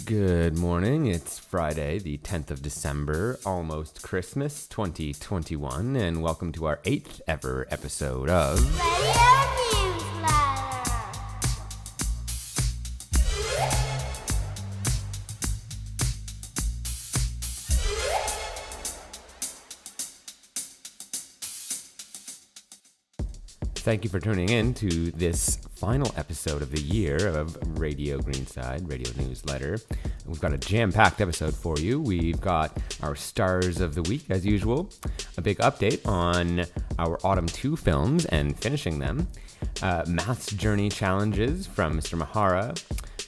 Good morning. It's Friday, the 10th of December, almost Christmas 2021, and welcome to our 8th ever episode of Radio Newsletter. Thank you for tuning in to this final episode of the year of Radio Greenside, Radio Newsletter. We've got a jam-packed episode for you. We've got our stars of the week, as usual, a big update on our Autumn 2 films and finishing them, Maths Journey challenges from Mr. Mahara,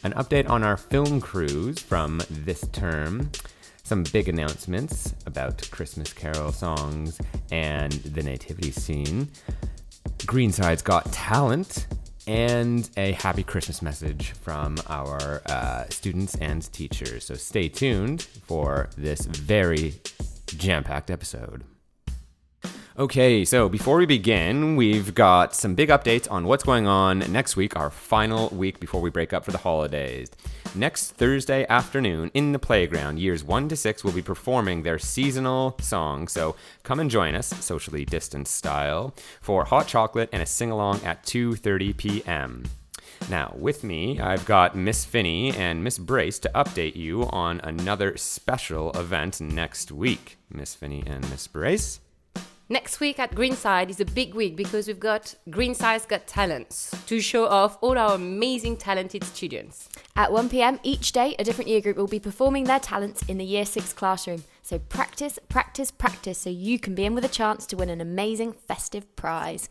an update on our film cruise from this term, some big announcements about Christmas Carol songs and the nativity scene, Greenside's Got Talent, and a happy Christmas message from our students and teachers. So stay tuned for this very jam-packed episode. Okay, so before we begin, we've got some big updates on what's going on next week, our final week before we break up for the holidays. Next Thursday afternoon in the playground, years 1 to 6 will be performing their seasonal song. So come and join us, socially distanced style, for hot chocolate and a sing-along at 2:30 p.m. Now, with me, I've got Miss Finney and Miss Brace to update you on another special event next week. Miss Finney and Miss Brace? Next week at Greenside is a big week because we've got Greenside's Got Talents to show off all our amazing talented students. At 1 p.m. each day, a different year group will be performing their talents in the Year 6 classroom. So practice, practice, practice so you can be in with a chance to win an amazing festive prize.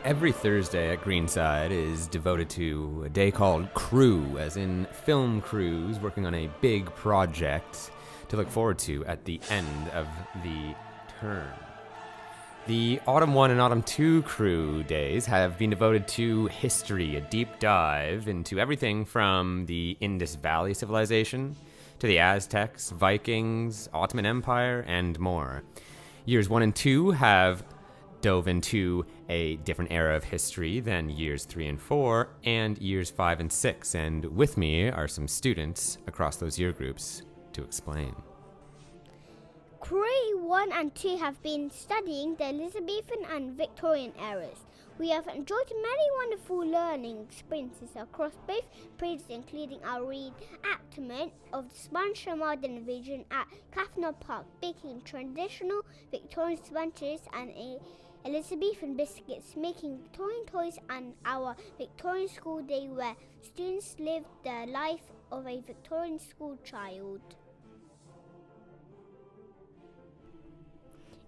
Every Thursday at Greenside is devoted to a day called Crew, as in film crews working on a big project to look forward to at the end of the term. The Autumn 1 and Autumn 2 Crew days have been devoted to history, a deep dive into everything from the Indus Valley civilization to the Aztecs, Vikings, Ottoman Empire, and more. Years 1 and 2 have dove into a different era of history than years 3 and 4 and years 5 and 6. And with me are some students across those year groups to explain. Crew 1 and 2 have been studying the Elizabethan and Victorian eras. We have enjoyed many wonderful learning experiences across both periods, including our reenactment of the Spanish Modern invasion at Cafnor Park, baking traditional Victorian sponges and Elizabethan biscuits, making Victorian toys, and our Victorian school day where students lived the life of a Victorian school child.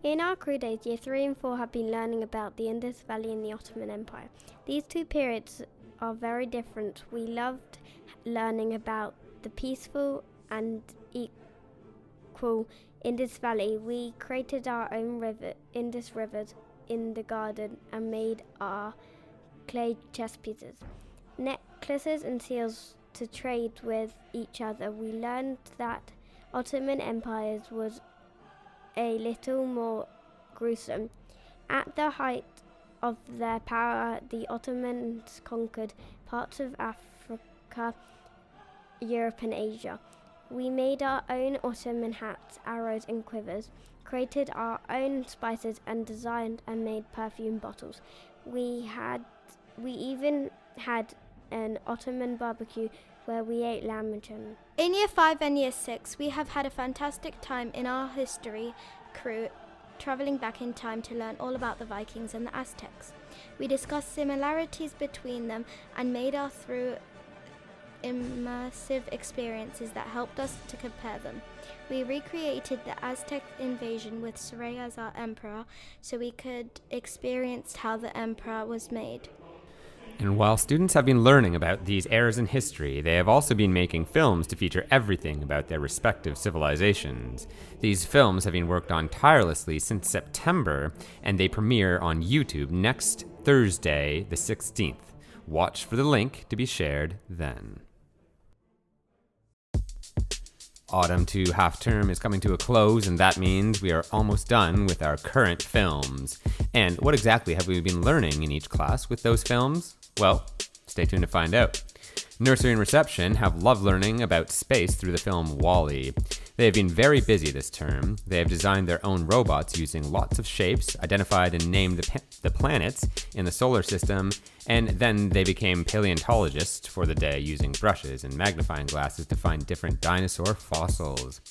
In our crew days, year 3 and 4 have been learning about the Indus Valley and the Ottoman Empire. These two periods are very different. We loved learning about the peaceful and equal Indus Valley. We created our own Indus rivers in the garden and made our clay chess pieces, necklaces and seals to trade with each other. We learned that Ottoman empires was a little more gruesome. At the height of their power, the Ottomans conquered parts of Africa, Europe and Asia. We made our own Ottoman hats, arrows and quivers, created our own spices and designed and made perfume bottles. We even had an Ottoman barbecue where we ate lamb and chicken. In year 5 and year 6, we have had a fantastic time in our history crew, travelling back in time to learn all about the Vikings and the Aztecs. We discussed similarities between them and made our through immersive experiences that helped us to compare them. We recreated the Aztec invasion with Surrey as our emperor so we could experience how the emperor was made. And while students have been learning about these eras in history, they have also been making films to feature everything about their respective civilizations. These films have been worked on tirelessly since September, and they premiere on YouTube next Thursday, the 16th. Watch for the link to be shared then. Autumn to half term is coming to a close, and that means we are almost done with our current films. And what exactly have we been learning in each class with those films? Well, stay tuned to find out. Nursery and reception have loved learning about space through the film WALL-E. They have been very busy this term. They have designed their own robots using lots of shapes, identified and named the planets in the solar system, and then they became paleontologists for the day using brushes and magnifying glasses to find different dinosaur fossils.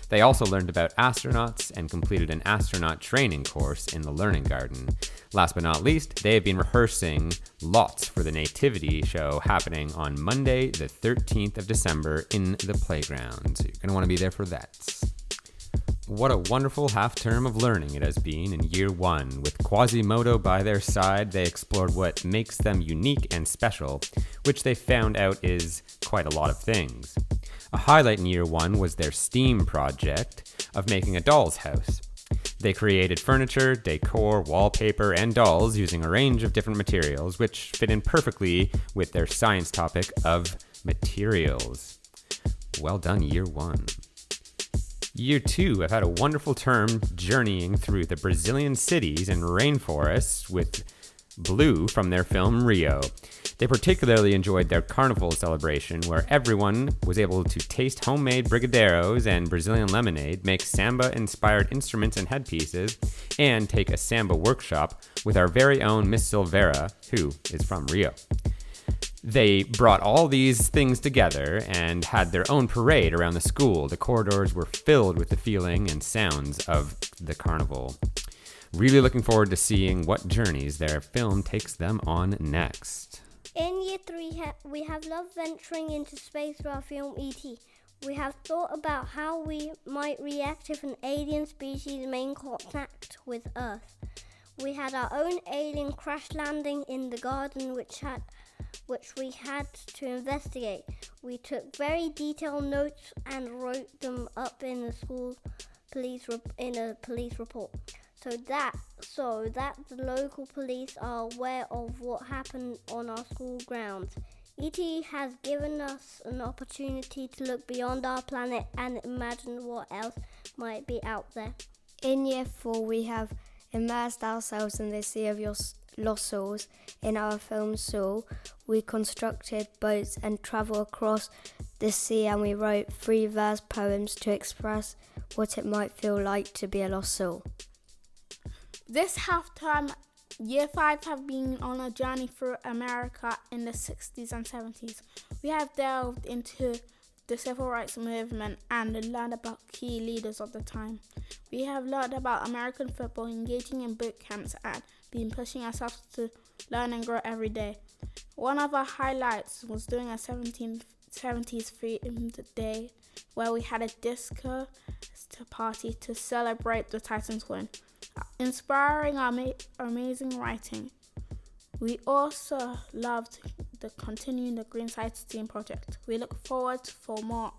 They also learned about astronauts and completed an astronaut training course in the Learning Garden. Last but not least, they have been rehearsing lots for the Nativity show happening on Monday, the 13th of December in the playground. So you're going to want to be there for that. What a wonderful half term of learning it has been in year one. With Quasimodo by their side, they explored what makes them unique and special, which they found out is quite a lot of things. A highlight in year one was their STEAM project of making a doll's house. They created furniture, decor, wallpaper, and dolls using a range of different materials, which fit in perfectly with their science topic of materials. Well done, year one. Year two, I've had a wonderful term journeying through the Brazilian cities and rainforests with Blue from their film Rio. They particularly enjoyed their carnival celebration where everyone was able to taste homemade brigadeiros and Brazilian lemonade, make samba-inspired instruments and headpieces, and take a samba workshop with our very own Miss Silveira, who is from Rio. They brought all these things together and had their own parade around the school. The corridors were filled with the feeling and sounds of the carnival. Really looking forward to seeing what journeys their film takes them on next. In year three, we have loved venturing into space through our film E.T. We have thought about how we might react if an alien species made contact with Earth. We had our own alien crash landing in the garden which we had to investigate. We took very detailed notes and wrote them up in a police report. So that the local police are aware of what happened on our school grounds. E.T. has given us an opportunity to look beyond our planet and imagine what else might be out there. In year 4, we have immersed ourselves in the sea of lost souls. In our film Soul, we constructed boats and travelled across the sea, and we wrote 3 verse poems to express what it might feel like to be a lost soul. This half-term, Year 5 have been on a journey through America in the 60s and 70s. We have delved into the civil rights movement and learned about key leaders of the time. We have learned about American football, engaging in boot camps, and been pushing ourselves to learn and grow every day. One of our highlights was doing a 70s themed day where we had a disco party to celebrate the Titans win, inspiring our amazing writing. We also loved continuing the Greenside STEAM project. We look forward for more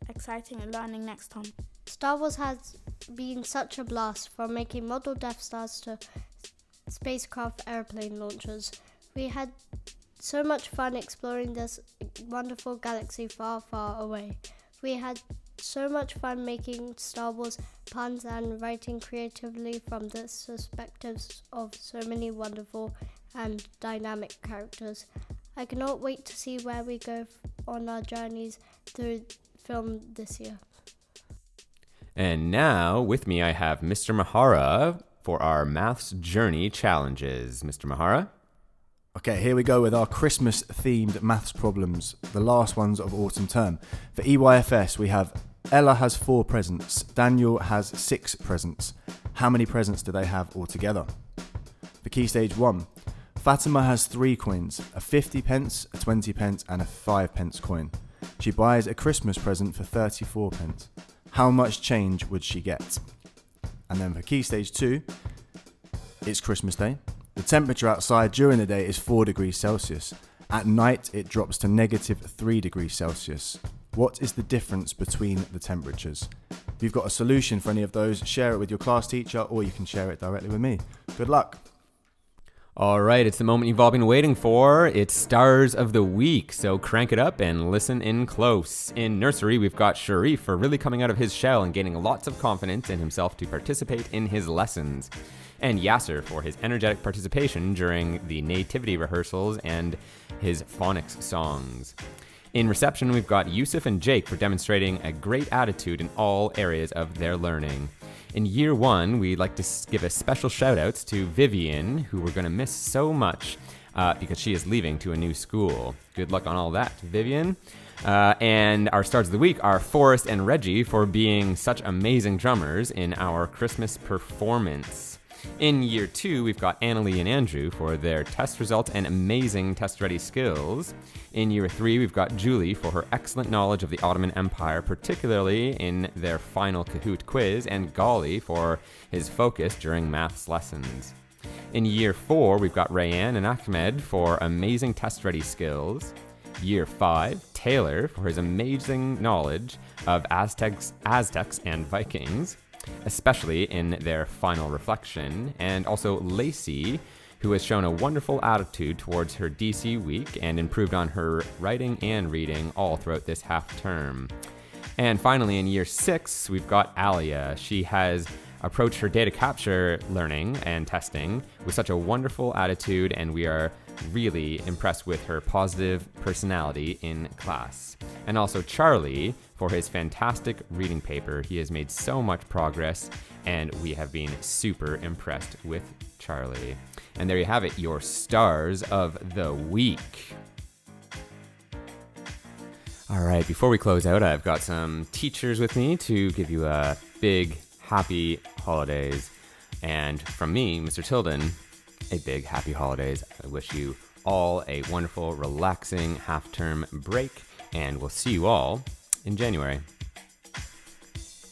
exciting learning next time. Star Wars has been such a blast, from making model Death Stars to spacecraft airplane launchers. We had so much fun exploring this wonderful galaxy far, far away. We had so much fun making Star Wars puns and writing creatively from the perspectives of so many wonderful and dynamic characters. I cannot wait to see where we go on our journeys through film this year. And now, with me, I have Mr. Mahara for our Maths Journey Challenges. Mr. Mahara? Okay, here we go with our Christmas-themed maths problems, the last ones of autumn term. For EYFS, we have Ella has 4 presents, Daniel has 6 presents. How many presents do they have altogether? For Key Stage 1, Fatima has 3 coins, a 50 pence, a 20 pence and a 5 pence coin. She buys a Christmas present for 34 pence. How much change would she get? And then for Key Stage 2, it's Christmas Day. The temperature outside during the day is 4 degrees Celsius. At night, it drops to -3 degrees Celsius. What is the difference between the temperatures? If you've got a solution for any of those, share it with your class teacher, or you can share it directly with me. Good luck. All right, it's the moment you've all been waiting for. It's Stars of the Week, so crank it up and listen in close. In nursery, we've got Sharif for really coming out of his shell and gaining lots of confidence in himself to participate in his lessons. And Yasser for his energetic participation during the nativity rehearsals and his phonics songs. In reception, we've got Yusuf and Jake for demonstrating a great attitude in all areas of their learning. In year 1, we'd like to give a special shout outs to Vivian, who we're going to miss so much because she is leaving to a new school. Good luck on all that, Vivian. And our stars of the week are Forrest and Reggie for being such amazing drummers in our Christmas performance. In year 2, we've got Annalie and Andrew for their test results and amazing test-ready skills. In year 3, we've got Julie for her excellent knowledge of the Ottoman Empire, particularly in their final Kahoot quiz, and Golly for his focus during maths lessons. In year 4, we've got Rayanne and Ahmed for amazing test-ready skills. Year 5, Taylor for his amazing knowledge of Aztecs and Vikings, especially in their final reflection, and also Lacey, who has shown a wonderful attitude towards her DC week and improved on her writing and reading all throughout this half term. And finally, in year 6, we've got Alia. She has approached her data capture learning and testing with such a wonderful attitude, and we are really impressed with her positive personality in class. And also Charlie for his fantastic reading paper. He has made so much progress, and we have been super impressed with Charlie. And there you have it, your stars of the week. All right, before we close out, I've got some teachers with me to give you a big happy holidays. And from me, Mr. Tilden, a big happy holidays. I wish you all a wonderful, relaxing half-term break, and we'll see you all in January.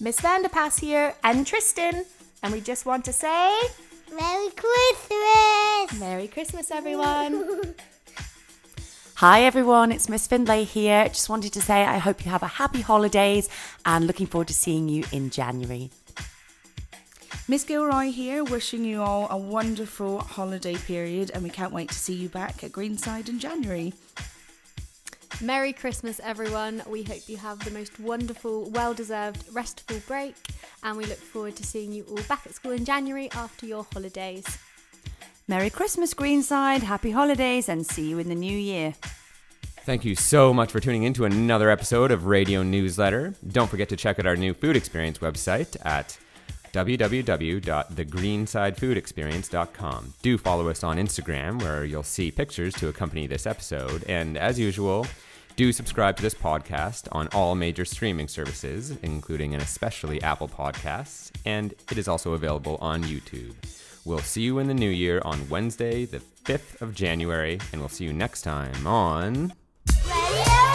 Miss Vanderpass here, and Tristan, and we just want to say... Merry Christmas! Merry Christmas, everyone! Hi everyone, it's Miss Findlay here. Just wanted to say I hope you have a happy holidays and looking forward to seeing you in January. Miss Gilroy here, wishing you all a wonderful holiday period, and we can't wait to see you back at Greenside in January. Merry Christmas, everyone. We hope you have the most wonderful, well-deserved, restful break, and we look forward to seeing you all back at school in January after your holidays. Merry Christmas, Greenside, happy holidays, and see you in the new year. Thank you so much for tuning in to another episode of Radio Newsletter. Don't forget to check out our new food experience website at www.thgreensidefoodexperience.com. Do follow us on Instagram, where you'll see pictures to accompany this episode. And as usual, do subscribe to this podcast on all major streaming services, including and especially Apple Podcasts. And it is also available on YouTube. We'll see you in the new year on Wednesday, the 5th of January, and we'll see you next time on... Radio